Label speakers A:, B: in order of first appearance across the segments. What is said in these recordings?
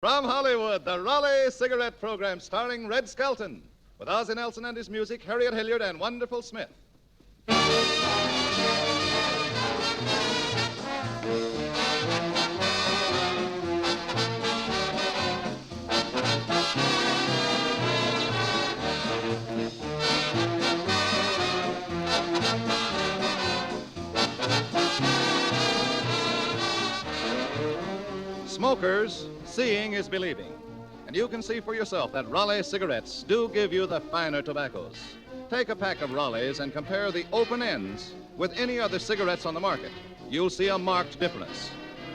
A: From Hollywood, the Raleigh Cigarette Program starring Red Skelton, with Ozzie Nelson and his music, Harriet Hilliard and Wonderful Smith. Smokers, seeing is believing. And you can see for yourself that Raleigh cigarettes do give you the finer tobaccos. Take a pack of Raleighs and compare the open ends with any other cigarettes on the market. You'll see a marked difference.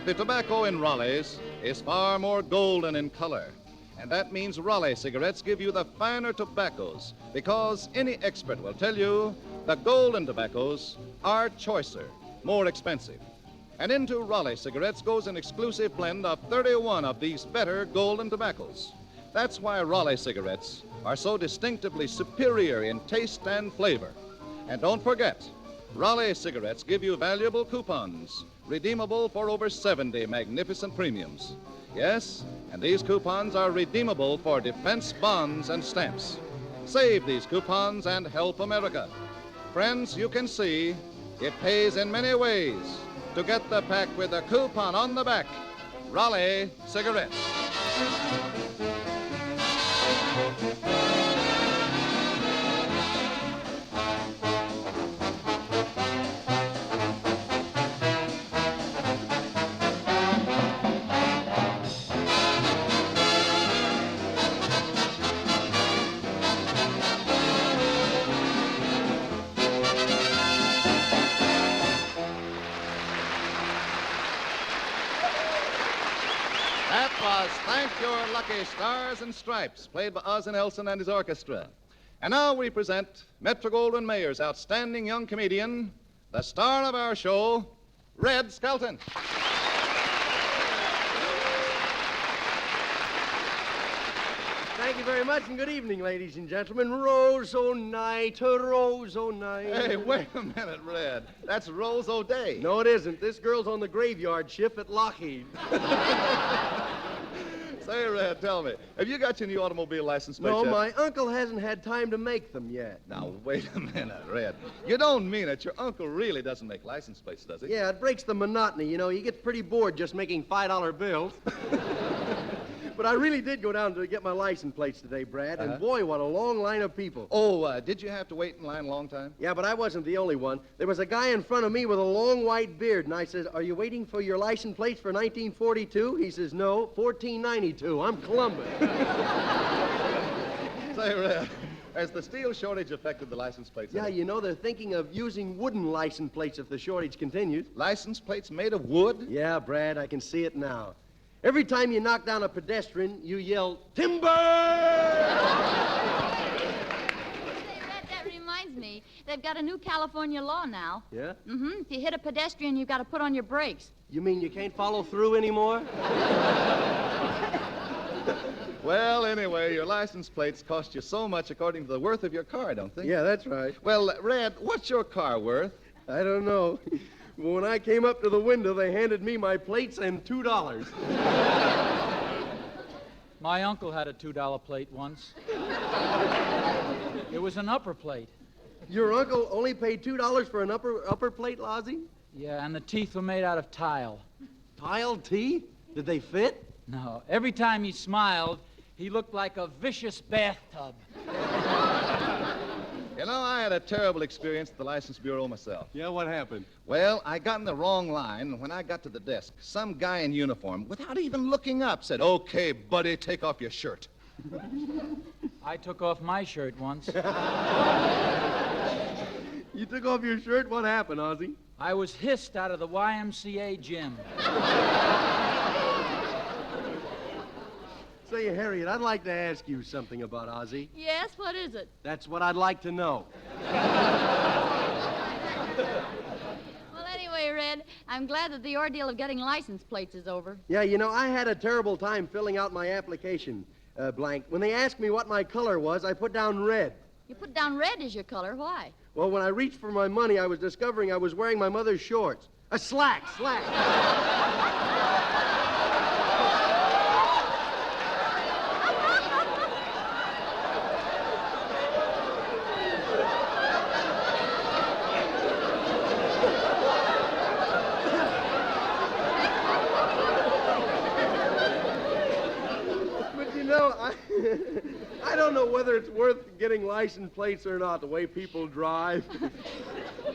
A: The tobacco in Raleighs is far more golden in color. And that means Raleigh cigarettes give you the finer tobaccos because any expert will tell you the golden tobaccos are choicer, more expensive. And into Raleigh cigarettes goes an exclusive blend of 31 of these better golden tobaccos. That's why Raleigh cigarettes are so distinctively superior in taste and flavor. And don't forget, Raleigh cigarettes give you valuable coupons, redeemable for over 70 magnificent premiums. Yes, and these coupons are redeemable for defense bonds and stamps. Save these coupons and help America. Friends, you can see it pays in many ways to get the pack with a coupon on the back. Raleigh cigarettes. That was Thank Your Lucky Stars and Stripes, played by Ozzie Nelson and his orchestra. And now we present Metro-Goldwyn-Mayer's outstanding young comedian, the star of our show, Red Skelton.
B: Thank you very much, and good evening, ladies and gentlemen. Rose O'Night, Rose O'Night.
A: Hey, wait a minute, Red. That's Rose O'Day.
B: No, it isn't. This girl's on the graveyard shift at Lockheed.
A: Say, Red, tell me, have you got your new automobile license plate
B: No,
A: yet?
B: my uncle hasn't had time to make them yet.
A: Now, wait a minute, Red. You don't mean it. Your uncle really doesn't make license plates, does he?
B: Yeah, it breaks the monotony. You know, he gets pretty bored just making $5 bills. But I really did go down to get my license plates today, Brad, and boy, what a long line of people.
A: Oh, did you have to wait in line a long time?
B: Yeah, but I wasn't the only one. There was a guy in front of me with a long white beard, and I says, "Are you waiting for your license plates for 1942? He says, "No, 1492. I'm Columbus."
A: Say, Red, has the steel shortage affected the license plates?
B: Yeah, you know, they're thinking of using wooden license plates if the shortage continues.
A: License plates made of wood?
B: Yeah, Brad, I can see it now. Every time you knock down a pedestrian, you yell, "Timber!"
C: That reminds me. They've got a new California law now.
B: Yeah?
C: Mm-hmm. If you hit a pedestrian, you've got to put on your brakes.
B: You mean you can't follow through anymore?
A: Well, anyway, your license plates cost you so much according to the worth of your car, don't they?
B: Yeah, that's right.
A: Well, Red, what's your car worth?
B: I don't know. But when I came up to the window, they handed me my plates and $2.
D: My uncle had a $2 plate once. It was an upper plate.
B: Your uncle only paid $2 for an upper plate, Lozzie?
D: Yeah, and the teeth were made out of tile.
B: Tile teeth? Did they fit?
D: No, every time he smiled, he looked like a vicious bathtub.
A: You know, I had a terrible experience at the License Bureau myself.
B: Yeah, what happened?
A: Well, I got in the wrong line, and when I got to the desk, some guy in uniform, without even looking up, said, "Okay, buddy, take off your shirt."
D: I took off my shirt once.
B: You took off your shirt? What happened, Ozzie?
D: I was hissed out of the YMCA gym.
B: Say, Harriet, I'd like to ask you something about Ozzie.
C: Yes, what is it?
B: That's what I'd like to know.
C: Well, anyway, Red, I'm glad that the ordeal of getting license plates is over.
B: Yeah, you know, I had a terrible time filling out my application blank. When they asked me what my color was, I put down red.
C: You put down red as your color. Why?
B: Well, when I reached for my money, I was discovering I was wearing my mother's shorts. Slack. Well, I don't know whether it's worth getting license plates or not, the way people drive.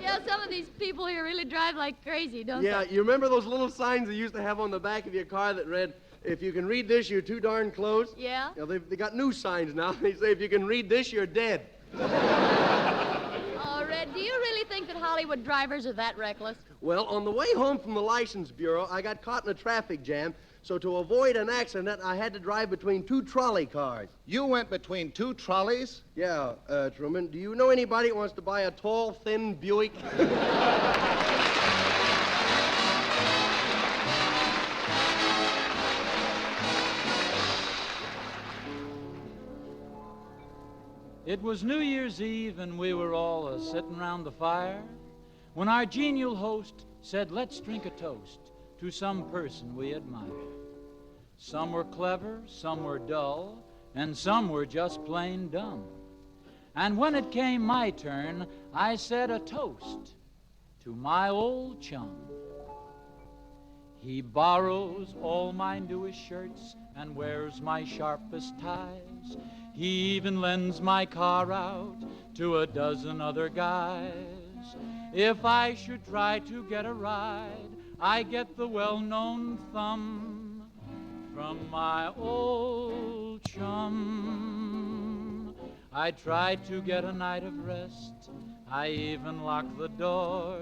C: Yeah, some of these people here really drive like crazy, don't
B: Yeah,
C: they?
B: you remember those little signs they used to have on the back of your car that read, if you can read this, you're too darn close?
C: Yeah?
B: You know, they got new signs now. They say, if you can read this, you're dead.
C: Oh, Red, do you really think that Hollywood drivers are that reckless?
B: Well, on the way home from the license bureau, I got caught in a traffic jam. So to avoid an accident, I had to drive between two trolley cars.
A: You went between two trolleys?
B: Yeah, Truman, do you know anybody who wants to buy a tall, thin Buick?
D: It was New Year's Eve, and we were all sitting round the fire when our genial host said, let's drink a toast to some person we admire. Some were clever, some were dull, and some were just plain dumb. And when it came my turn, I said a toast to my old chum. He borrows all my newest shirts and wears my sharpest ties. He even lends my car out to a dozen other guys. If I should try to get a ride, I get the well-known thumb from my old chum. I tried to get a night of rest, I even locked the door,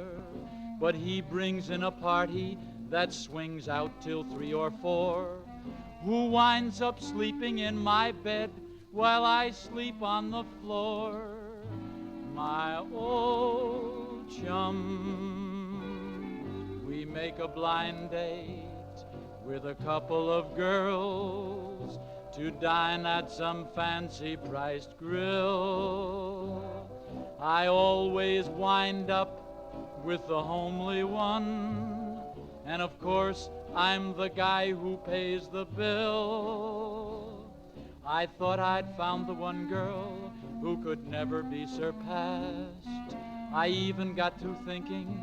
D: but he brings in a party that swings out till 3 or 4, who winds up sleeping in my bed while I sleep on the floor. My old chum, we make a blind date with a couple of girls to dine at some fancy-priced grill. I always wind up with the homely one, and of course I'm the guy who pays the bill. I thought I'd found the one girl who could never be surpassed. I even got to thinking,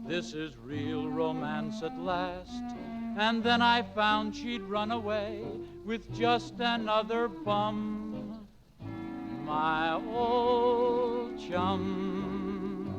D: this is real romance at last. And then I found she'd run away with just another bum, my old chum.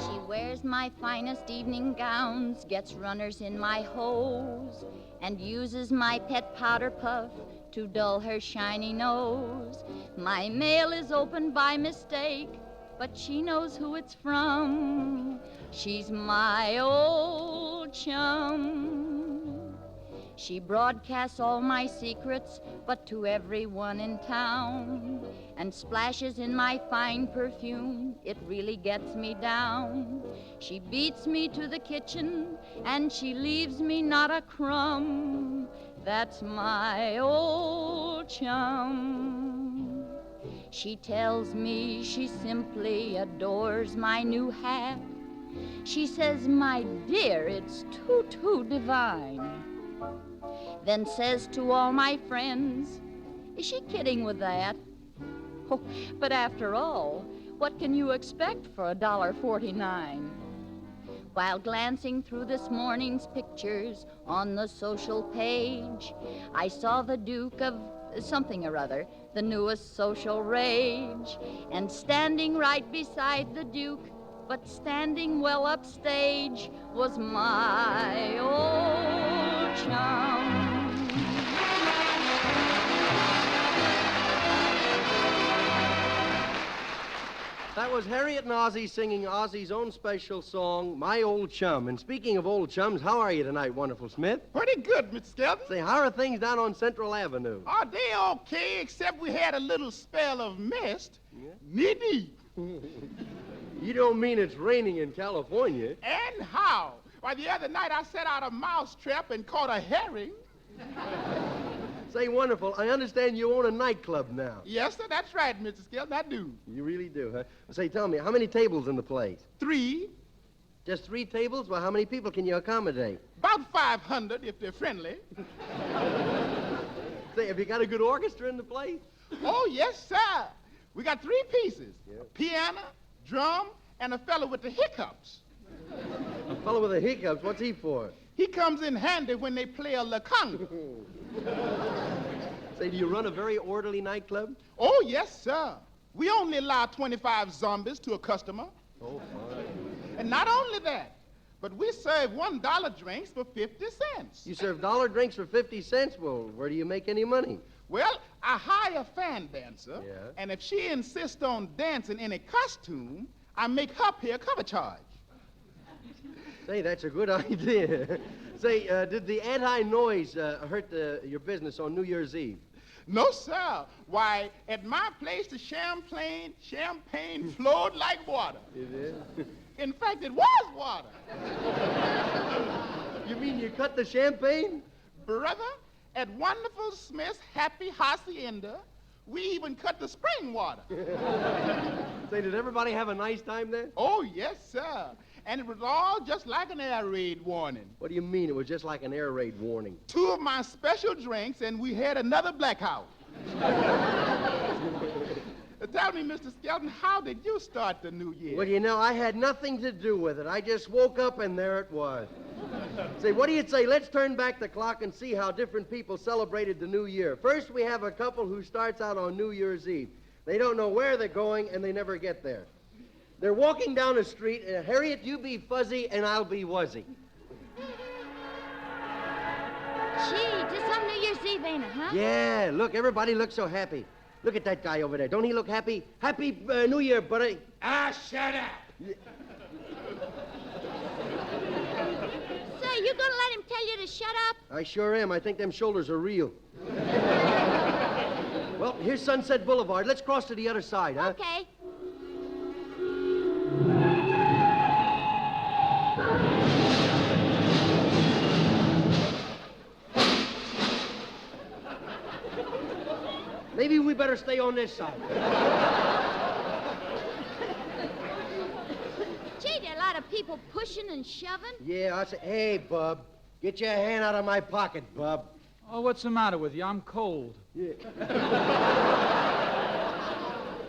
C: She wears my finest evening gowns, gets runners in my hose, and uses my pet powder puff to dull her shiny nose. My mail is opened by mistake, but she knows who it's from. She's my old chum. She broadcasts all my secrets, but to everyone in town, and splashes in my fine perfume. It really gets me down. She beats me to the kitchen, and she leaves me not a crumb. That's my old chum. She tells me she simply adores my new hat. She says, my dear, it's too divine. Then says to all my friends, is she kidding with that? Oh, but after all, what can you expect for $1.49? While glancing through this morning's pictures on the social page, I saw the Duke of something or other, the newest social rage, and standing right beside the Duke, but standing well upstage, was my old chum.
B: That was Harriet and Ozzie singing Ozzie's own special song, My Old Chum. And speaking of old chums, how are you tonight, wonderful Smith?
E: Pretty good, Mr. Skelton.
B: Say, how are things down on Central Avenue?
E: Oh, they okay, except we had a little spell of mist.
B: Yeah?
E: Knee-deep.
B: You don't mean it's raining in California?
E: And how? Why, the other night I set out a mouse trap and caught a herring.
B: Say, wonderful, I understand you own a nightclub now.
E: Yes, sir, that's right, Mr. Skelton, I do.
B: You really do, huh? Say, tell me, how many tables in the place?
E: 3,
B: Just 3 tables? Well, how many people can you accommodate?
E: about 500 if they're friendly.
B: Say, have you got a good orchestra in the place?
E: Oh, yes, sir. We got 3 pieces.
B: Yeah.
E: A piano, drum, and a fellow with the hiccups.
B: A fellow with the hiccups, what's he for?
E: He comes in handy when they play a la conga.
B: Say, do you run a very orderly nightclub?
E: Oh, yes, sir. We only allow 25 zombies to a customer.
B: Oh, fine.
E: And not only that, but we serve $1 drinks for 50 cents.
B: You serve dollar drinks for 50 cents? Well, where do you make any money?
E: Well, I hire a fan dancer,
B: Yeah.
E: and if she insists on dancing in a costume, I make her pay a cover charge.
B: Say, that's a good idea. Say, did the anti-noise hurt your business on New Year's Eve?
E: No, sir. Why, at my place, the champagne flowed like water.
B: It is?
E: In fact, it was water.
B: You mean you cut the champagne?
E: Brother, at Wonderful Smith's Happy Hacienda, we even cut the spring water.
B: Say, did everybody have a nice time there?
E: Oh, yes, sir. And it was all just like an air raid warning.
B: What do you mean? It was just like an air raid warning.
E: 2 of my special drinks, and we had another blackout. Tell me, Mr. Skelton, how did you start the new year?
B: Well, you know, I had nothing to do with it. I just woke up and there it was. Say, what do you say? Let's turn back the clock and see how different people celebrated the new year. First, we have a couple who starts out on New Year's Eve. They don't know where they're going, and they never get there. They're walking down the street, and Harriet, you be fuzzy, and I'll be wuzzy.
C: Gee, just some New Year's Eve, ain't it, huh?
B: Yeah, look, everybody looks so happy. Look at that guy over there. Don't he look happy? Happy New Year, buddy.
E: Ah, shut up.
C: Say, you gonna let him tell you to shut up?
B: I sure am. I think them shoulders are real. Well, here's Sunset Boulevard. Let's cross to the other side, huh?
C: Okay.
B: Maybe we better stay on this side.
C: Gee, there are a lot of people pushing and shoving.
B: Yeah, I say, hey, Bub, get your hand out of my pocket, Bub.
D: Oh, what's the matter with you? I'm cold.
B: Yeah.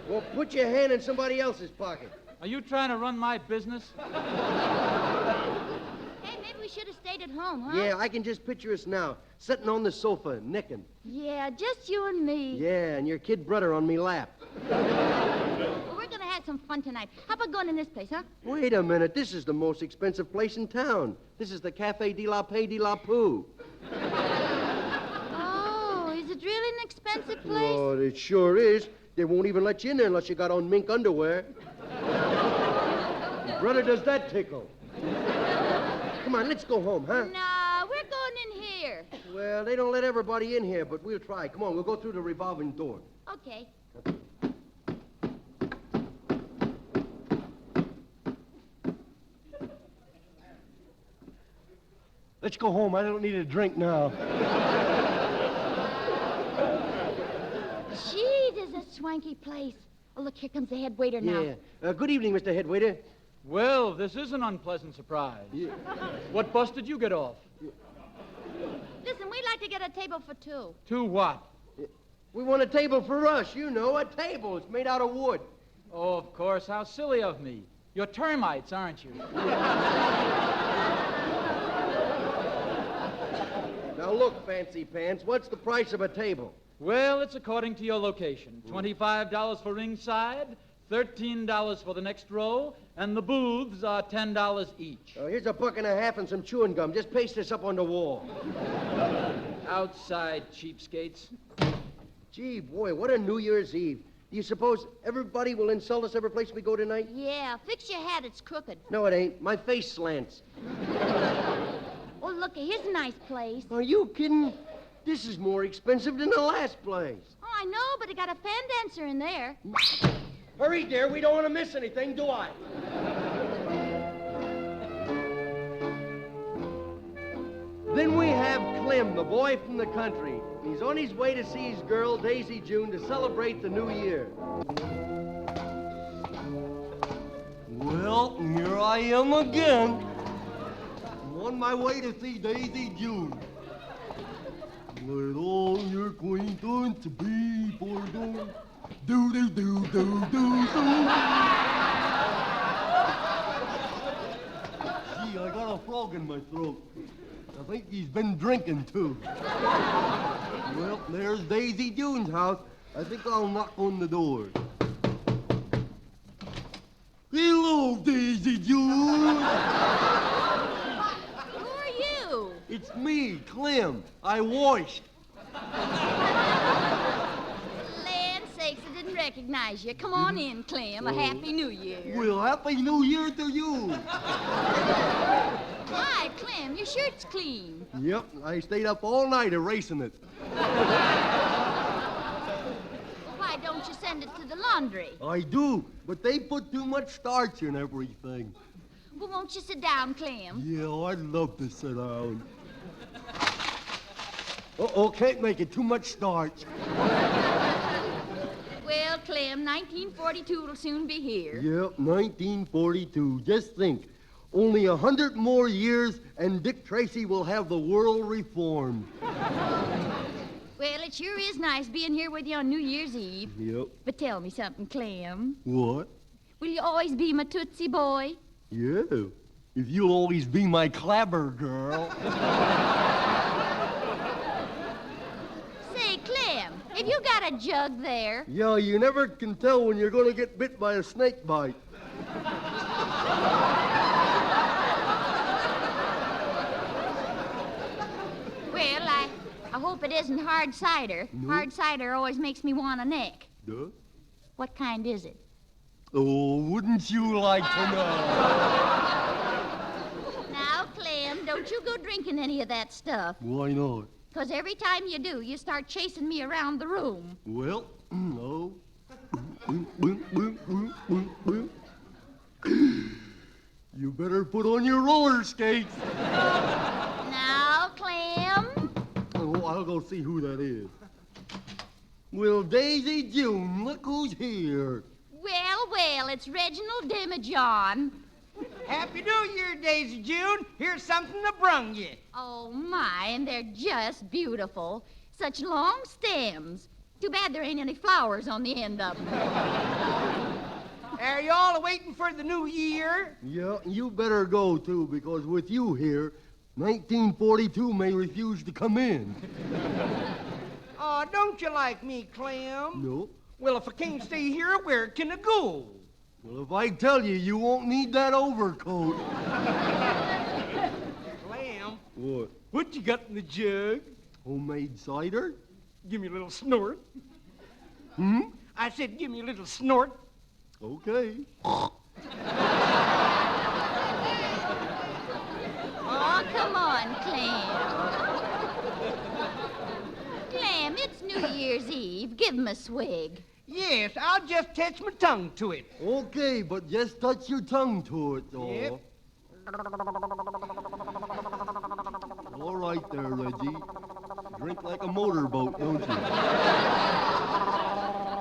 B: Well, put your hand in somebody else's pocket.
D: Are you trying to run my business?
C: Hey, maybe we should have stayed at home, huh?
B: Yeah, I can just picture us now, sitting on the sofa, nicking.
C: Yeah, just you and me.
B: Yeah, and your kid brother on me lap.
C: Well, we're gonna have some fun tonight. How about going in this place, huh?
B: Wait a minute, this is the most expensive place in town. This is the Café de la Paix de la Pooh.
C: Oh, is it really an expensive place?
B: Oh, it sure is. They won't even let you in there unless you got on mink underwear. Brother, does that tickle? Come on, let's go home, huh?
C: No, we're going in here.
B: Well, they don't let everybody in here, but we'll try. Come on, we'll go through the revolving door.
C: Okay.
B: Let's go home. I don't need a drink now.
C: Gee, this is a swanky place. Oh, look, here comes the head waiter now.
B: Yeah. Good evening, Mr. Headwaiter.
D: Well, this is an unpleasant surprise.
B: Yeah.
D: What bus did you get off?
C: Listen, we'd like to get a table for 2.
D: To what?
B: We want a table for us, you know, a table. It's made out of wood.
D: Oh, of course. How silly of me. You're termites, aren't you?
B: Now look, Fancy Pants, what's the price of a table?
D: Well, it's according to your location. $25 for ringside, $13 for the next row, and the booths are $10 each.
B: Oh, here's $1.50 and some chewing gum. Just paste this up on the wall.
D: Outside, cheapskates.
B: Gee, boy, what a New Year's Eve. Do you suppose everybody will insult us every place we go tonight?
C: Yeah, fix your hat. It's crooked.
B: No, it ain't. My face slants.
C: Oh, look, here's a nice place.
B: Are you kidding? This is more expensive than the last place.
C: Oh, I know, but they got a fan dancer in there.
B: Hurry, dear. We don't want to miss anything, do I? Then we have Clem, the boy from the country. He's on his way to see his girl, Daisy June, to celebrate the new year.
F: Well, here I am again. I'm on my way to see Daisy June. Let all your acquaintance be forgone. Do. Gee, I a frog in my throat. I think he's been drinking, too. Well, there's Daisy June's house. I think I'll knock on the door. Hello, Daisy June.
C: Who are you?
F: It's me, Clem. I washed.
C: Land sakes, I didn't recognize you. Come on in, Clem. A Happy New Year.
F: Well, Happy New Year to you.
C: Hi, Clem, your shirt's clean.
F: Yep, I stayed up all night erasing it.
C: Why don't you send it to the laundry?
F: I do, but they put too much starch in everything.
C: Well, won't you sit down, Clem?
F: Yeah, I'd love to sit down. Uh-oh, can't make it. Too much starch.
C: Well, Clem, 1942 will soon be here.
F: Yep, 1942. Just think. Only 100 more years and Dick Tracy will have the world reformed.
C: Well, it sure is nice being here with you on New Year's Eve.
F: Yep.
C: But tell me something, Clem.
F: What?
C: Will you always be my Tootsie boy?
F: Yeah. If you'll always be my clabber girl.
C: Say, Clem, have you got a jug there?
F: Yeah, you never can tell when you're going to get bit by a snake bite.
C: Well, I hope it isn't hard cider.
F: No.
C: Hard cider always makes me want a neck.
F: Duh?
C: What kind is it?
F: Oh, wouldn't you like to know?
C: Now, Clem, don't you go drinking any of that stuff.
F: Why not?
C: Because every time you do, you start chasing me around the room.
F: Well, no. You better put on your roller skates.
C: Now, Clem.
F: Oh, I'll go see who that is. Well, Daisy June, look who's here.
C: Well, well, it's Reginald Demijohn.
G: Happy New Year, Daisy June. Here's something I brung you.
C: Oh, my, and they're just beautiful. Such long stems. Too bad there ain't any flowers on the end of them.
G: Are you all waiting for the new year?
F: Yeah, you better go, too, because with you here, 1942 may refuse to come in.
G: Oh, don't you like me, Clem?
F: No.
G: Well, if I can't stay here, where can I go?
F: Well, if I tell you, you won't need that overcoat.
G: Clem,
F: What?
G: what you got in the jug?
F: Homemade cider?
G: Give me a little snort.
F: Hmm?
G: I said, give me a little snort.
F: Okay.
C: Oh, come on, Clem. Clem, it's New Year's Eve. Give him a swig.
G: Yes, I'll just touch my tongue to it.
F: Okay, but just touch your tongue to it, though.
G: Yep.
F: All right there, Reggie. Drink like a motorboat, don't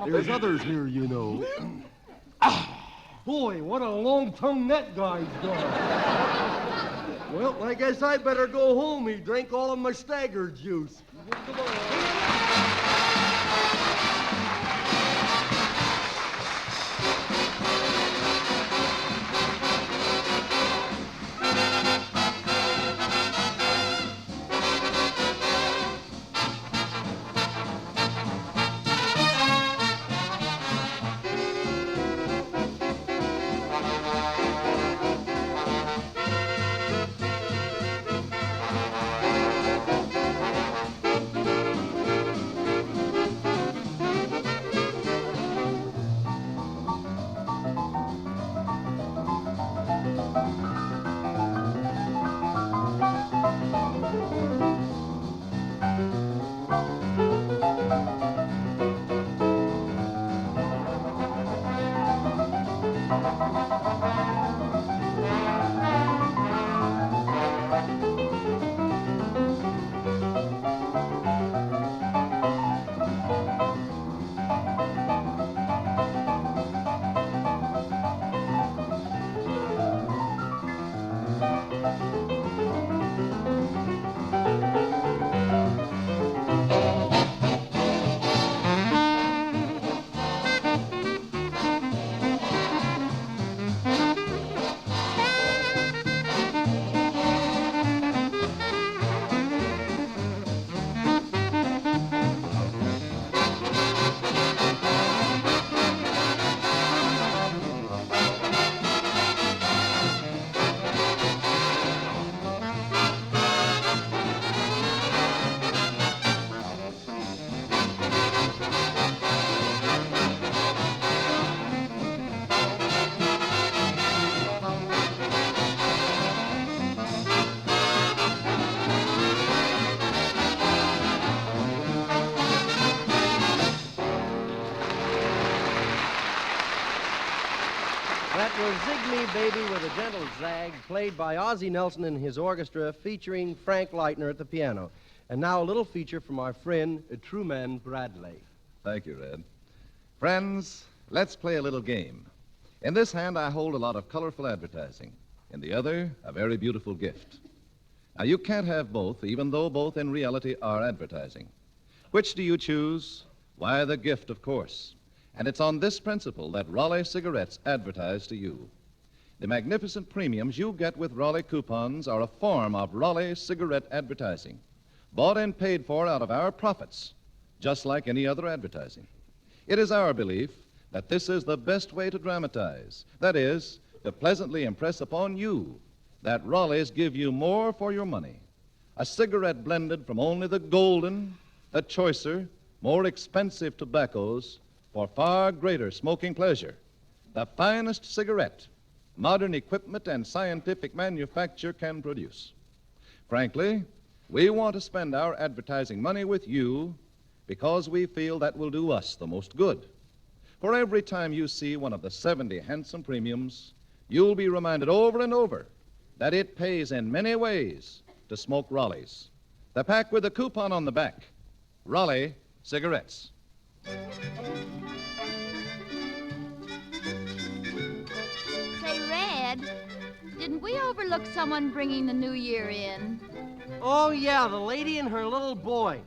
F: you? There's others here, you know. Boy, what a long tongue that guy's got. Well, I guess I better go home. He drank all of my stagger juice. Come on.
B: Zig Me Baby with a Gentle Zag, played by Ozzie Nelson and his orchestra, featuring Frank Leitner at the piano. And now a little feature from our friend, Truman Bradley.
A: Thank you, Red. Friends, let's play a little game. In this hand, I hold a lot of colorful advertising. In the other, a very beautiful gift. Now, you can't have both, even though both in reality are advertising. Which do you choose? Why, the gift, of course. And it's on this principle that Raleigh cigarettes advertise to you. The magnificent premiums you get with Raleigh coupons are a form of Raleigh cigarette advertising, bought and paid for out of our profits, just like any other advertising. It is our belief that this is the best way to dramatize. That is, to pleasantly impress upon you that Raleighs give you more for your money. A cigarette blended from only the golden, the choicer, more expensive tobaccos for far greater smoking pleasure. The finest cigarette modern equipment and scientific manufacture can produce. Frankly, we want to spend our advertising money with you because we feel that will do us the most good. For every time you see one of the 70 handsome premiums, you'll be reminded over and over that it pays in many ways to smoke Raleighs. The pack with the coupon on the back, Raleigh cigarettes.
C: Say, Red, didn't we overlook someone bringing the new year in?
B: Oh, yeah, the lady and her little boy.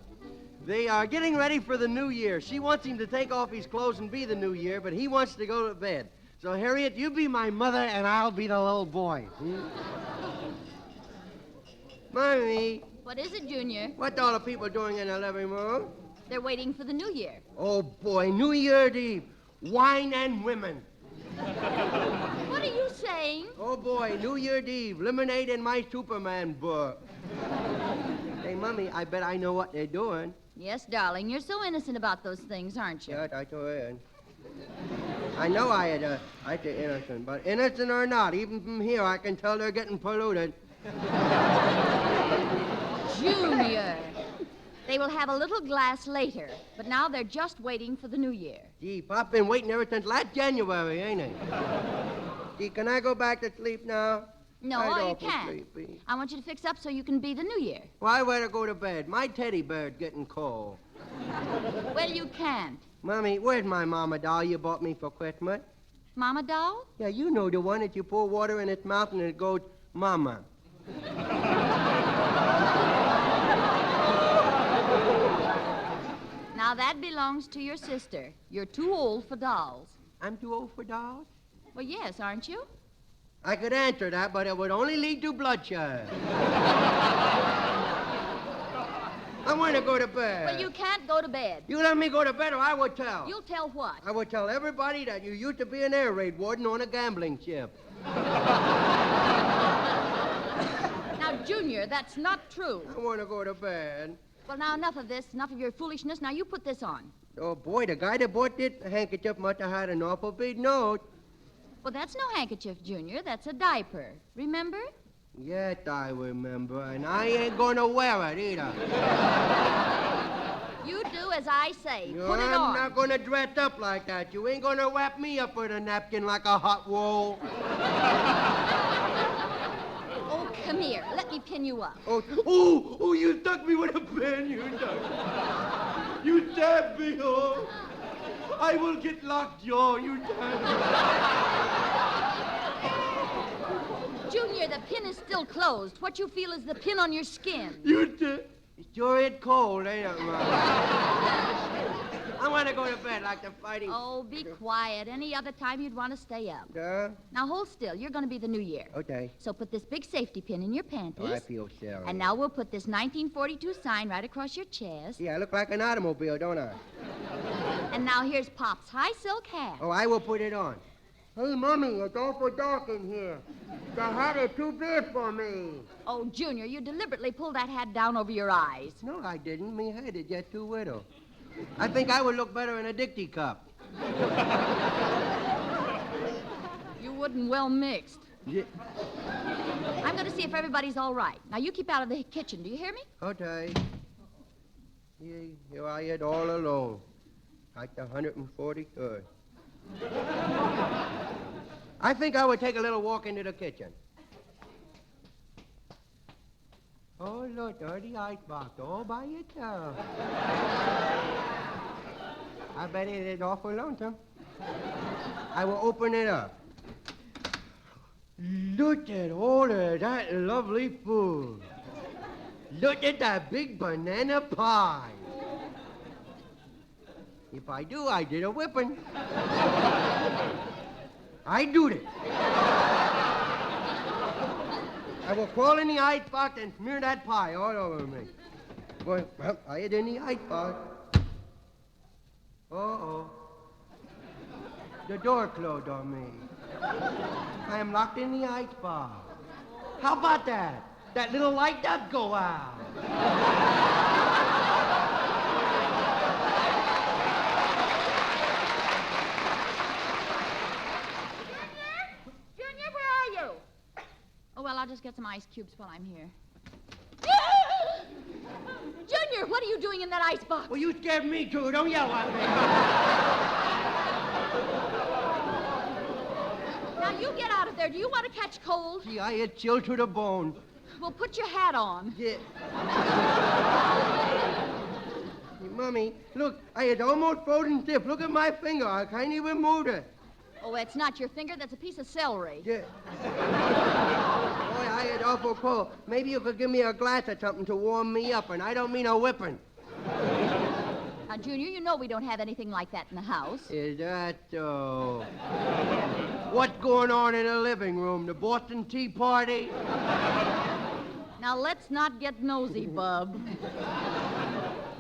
B: They are getting ready for the new year. She wants him to take off his clothes and be the new year, but he wants to go to bed. So, Harriet, you be my mother, and I'll be the little boy. Mommy,
C: What is it, Junior?
B: what are the people doing in the living room?
C: They're waiting for the new year.
B: Oh, boy, New Year's Eve. Wine and women.
C: What are you saying?
B: Oh, boy, New Year's Eve. Lemonade in my Superman book. Hey, Mommy, I bet I know what they're doing.
C: Yes, darling, you're so innocent about those things, aren't you?
B: Yeah, I told her. I know I had innocent, but innocent or not, even from here I can tell they're getting polluted.
C: Junior. They will have a little glass later, but now they're just waiting for the new year.
B: Gee, Pop been waiting ever since last January, ain't he? Gee, can I go back to sleep now?
C: No,
B: I'd
C: you
B: awful
C: can't.
B: sleepy.
C: I want you to fix up so you can be the new year.
B: Why would I go to bed? My teddy bear's getting cold.
C: Well, you can't.
B: Mommy, where's my mama doll you bought me for Christmas?
C: Mama doll?
B: Yeah, you know the one that you pour water in its mouth and it goes, Mama.
C: Now that belongs to your sister. You're too old for dolls.
B: I'm too old for dolls?
C: Well, yes, aren't you?
B: I could answer that, but it would only lead to bloodshed. I want to go to bed.
C: Well, you can't go to bed.
B: You let me go to bed or I would tell.
C: You'll tell what?
B: I would tell everybody that you used to be an air raid warden on a gambling ship.
C: Now, Junior, that's not true.
B: I want to go to bed.
C: Well, now, enough of this, enough of your foolishness. Now, you put this on.
B: Oh, boy, the guy that bought this handkerchief must have had an awful big note.
C: Well, that's no handkerchief, Junior. That's a diaper. Remember?
B: Yes, I remember, and I ain't gonna wear it either.
C: You do as I say.
B: No,
C: Put it
B: I'm
C: on.
B: not gonna dress up like that. You ain't gonna wrap me up with a napkin like a hot roll.
C: Oh, come here. Let me pin you up.
B: Oh, you stuck me with a pin, you stuck. You stabbed me, oh. I will get locked jaw, you stabbed me.
C: Junior, the pin is still closed. What you feel is the pin on your skin.
B: Sure it's cold, ain't it, Mom? I want to go to bed like the fighting...
C: Oh, be quiet. Any other time you'd want to stay up.
B: Yeah?
C: Now, hold still. You're going to be the new year.
B: Okay.
C: So put this big safety pin in your panties.
B: Oh, I feel sorry.
C: And now we'll put this 1942 sign right across your chest.
B: Yeah, I look like an automobile, don't I?
C: And now here's Pop's high silk hat.
B: Oh, I will put it on. Hey, Mommy, it's awful dark in here. The hat is too big for me.
C: Oh, Junior, you deliberately pulled that hat down over your eyes.
B: No, I didn't. Me head is just too little. I think I would look better in a Dixie cup.
C: You wouldn't well mixed.
B: Yeah.
C: I'm going to see if everybody's all right. Now, you keep out of the kitchen. Do you hear me?
B: Okay. Here I am all alone. Like the 143rd. I think I would take a little walk into the kitchen. Oh, look, there's the icebox all by itself. I bet it is awful lonesome. I will open it up. Look at all of that lovely food. Look at that big banana pie. If I do, I did a whipping. I do it. I will crawl in the icebox and smear that pie all over me. Well, I had in the icebox. Uh-oh. The door closed on me. I am locked in the icebox. How about that? That little light does go out.
C: Junior, where are you? Oh, well, I'll just get some ice cubes while I'm here. Junior, what are you doing in that icebox?
B: Well, you scared me, too. Don't yell at me.
C: Now, you get out of there. Do you want to catch cold?
B: Gee, I had chilled to the bone.
C: Well, put your hat on.
B: Yeah. Hey, Mommy, look, I had almost frozen stiff. Look at my finger. I can't even move it.
C: Oh, it's not your finger. That's a piece of celery.
B: Yeah. Boy, I had awful cold. Maybe you could give me a glass of something to warm me up, and I don't mean a whipping.
C: Now, Junior, you know we don't have anything like that in the house.
B: Is that so? What's going on in the living room? The Boston Tea Party?
C: Now, let's not get nosy, Bub.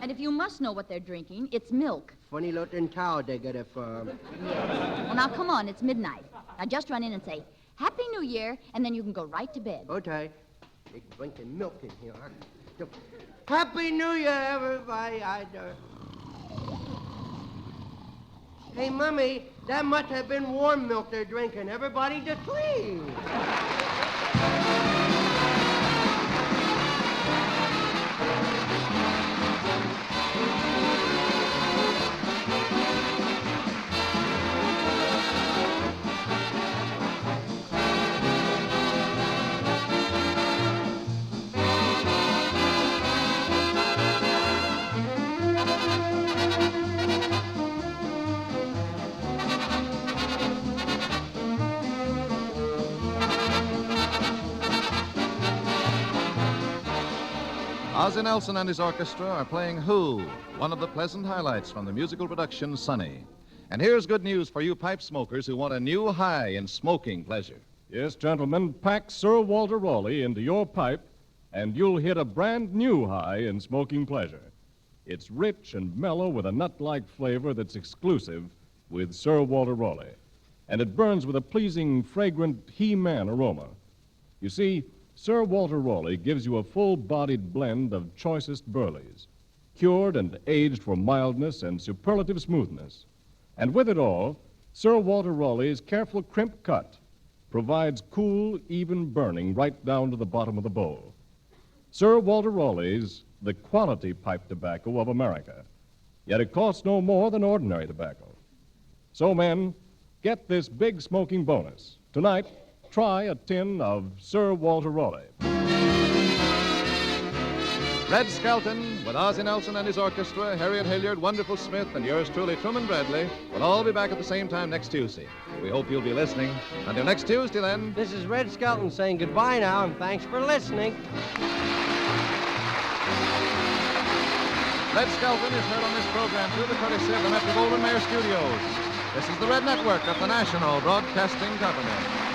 C: And if you must know what they're drinking, it's milk.
B: Funny looking cow they get it from.
C: Yes. Well, now, come on. It's midnight. Now, just run in and say, Happy New Year, and then you can go right to bed.
B: Okay. They drinking milk in here. Happy New Year, everybody. Hey, Mummy, that must have been warm milk they're drinking. Everybody to sleep.
A: Ozzie Nelson and his orchestra are playing Who, one of the pleasant highlights from the musical production Sunny. And here's good news for you pipe smokers who want a new high in smoking pleasure.
H: Yes, gentlemen, pack Sir Walter Raleigh into your pipe, and you'll hit a brand new high in smoking pleasure. It's rich and mellow with a nut-like flavor that's exclusive with Sir Walter Raleigh. And it burns with a pleasing, fragrant He-Man aroma. You see, Sir Walter Raleigh gives you a full-bodied blend of choicest burleys, cured and aged for mildness and superlative smoothness. And with it all, Sir Walter Raleigh's careful crimp cut provides cool, even burning right down to the bottom of the bowl. Sir Walter Raleigh's the quality pipe tobacco of America, yet it costs no more than ordinary tobacco. So, men, get this big smoking bonus. Tonight, try a tin of Sir Walter Raleigh.
A: Red Skelton, with Ozzie Nelson and his orchestra, Harriet Hilliard, Wonderful Smith, and yours truly, Truman Bradley, will all be back at the same time next Tuesday. We hope you'll be listening. Until next Tuesday, then.
B: This is Red Skelton saying goodbye now, and thanks for listening.
A: Red Skelton is heard on this program through the courtesy of the Metro-Goldwyn-Mayer Studios. This is the Red Network of the National Broadcasting Company.